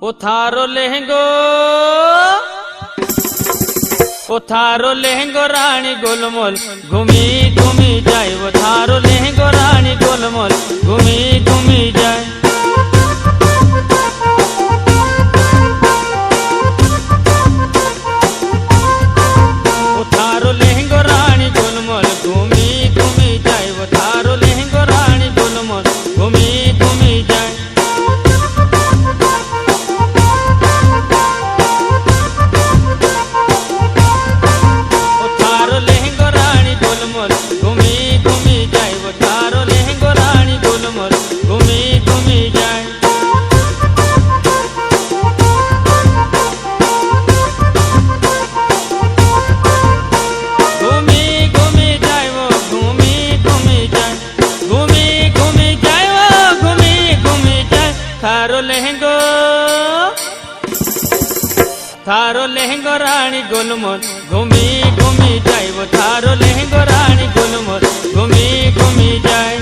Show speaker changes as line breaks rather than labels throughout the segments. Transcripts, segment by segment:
ओ थारो लहंगो रानी गोलमोल घूमी घूमी जाए। वो थारो लहंगो रानी गोलमोल घूमी घूमी जाए। वो थारो लहंगो रानी गोलमोल घूमी घूमी जाए। वो थारो लहंगो रानी गोलमोल घूमी घूमी जाए। थारो लहंगो रानी गोलमोल घूमी घूमी जाए। वो थारो लहंगो रानी गोलमोल घूमी घूमी जाए।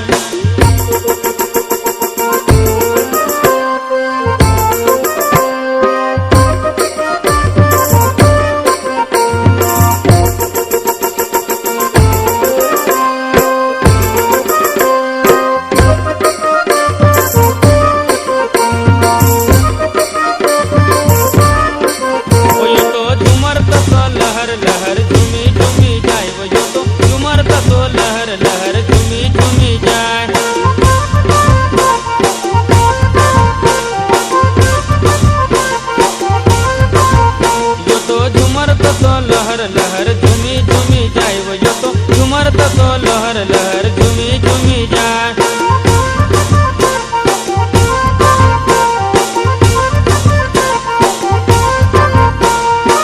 लहर लहर झूमी झूमी जाए। वो यो तो झूमर तो लहर लहर झूमी झूमी जाए।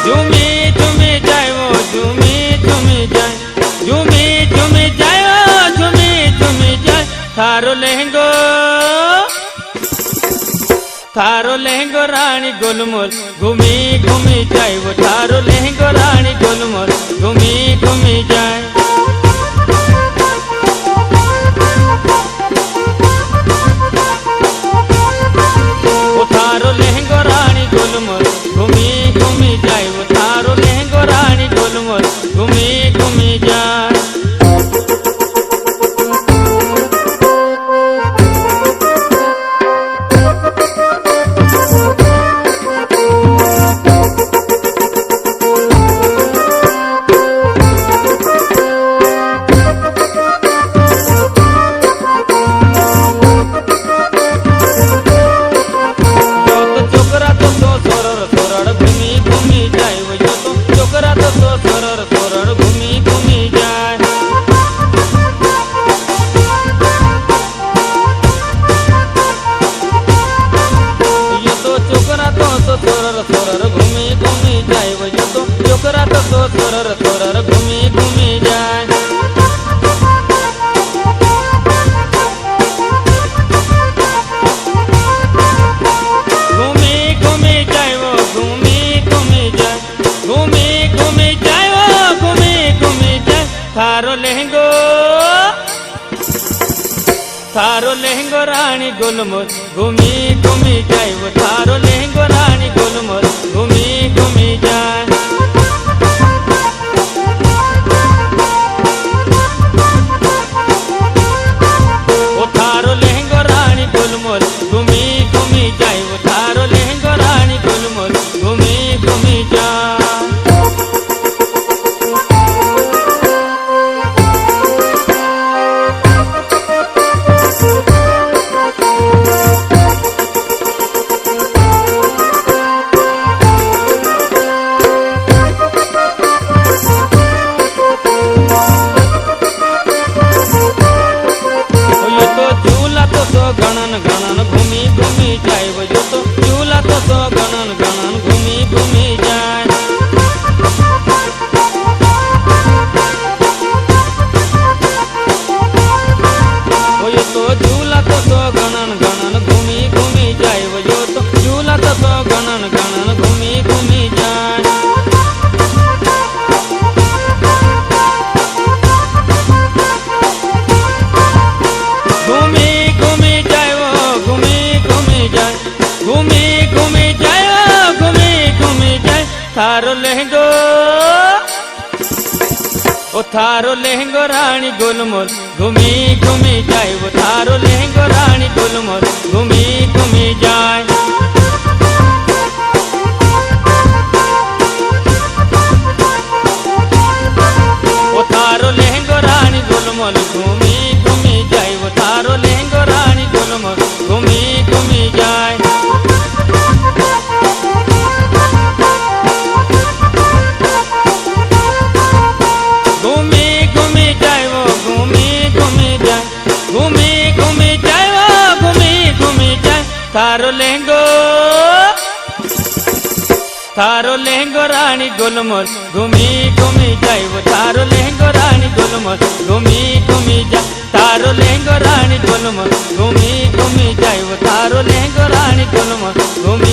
झूमी झूमी जाए। वो झूमी झूमी जाए। झूमी झूमी जाए। वो झूमी झूमी जाए। थारो लहंगो रानी गोलमोल घूमी घूमी जाए। वो थारो लहंगो रानी गोलमोल घूमी घूमी जाए। वो थारो लहंगो रानी गोलमोल घूमी घूमी जाए। वो थारो लहंगो रानी गोलमोल घूमी घूमी जाए। सोरर घूमी घूमी जाए। वो यो तो चोकरा तो सोरर घूमी घूमी जाए। घूमी घूमी जाए। वो घूमी घूमी जाए। घूमी घूमी जाए। वो घूमी घूमी जाए। थारो लहंगो रानी गोलमोल घूमी घूमी जाए। वो थारो लहंगो रानी गोलमोल घूमी घूमी जाए। वो थारो लहंगो रानी गोलमोल घूमी घूमी जाए। वो थारो लहंगो रानी गोलमोल घूमी घूमी जाए। गणन गणन घूमी घूमी जाए। वो यो तो झूला तो गणन गणन घूमी घूमी जाए। वो यो तो झूला तो गणन गणन घूमी घूमी जाए। वो यो तो झूला तो गणन गणन घूमी घूमी जाए। घूमी घूमी जाए। वो घूमी घूमी जाए। घूमी घूमी जाए। थारो लहंगो ओ थारो लहंगो रानी गुलमोल घूमी घूमी जाए वो थारो लहंगो रानी गुलमोल घूमी घूमी जाए वो थारो लहंगो रानी गुलमोल घूमी घूमी जाए वो थारो लहंगो रानी गुलमोल घूमी घूमी जाए घूमी घूमी जाए वो घूमी घूमी जाए घूमी घूमी जाए वो घूमी घूमी जाए थारो लहंगो रानी गुलमोल घूमी घूमी जाए वो थारो लहंगो रानी गुलमोल घूमी घूमी जाए थारो लहंगो रानी गुलमोल घूमी घूमी जाए वो थारो लहंगो रानी गुलमोल घूमी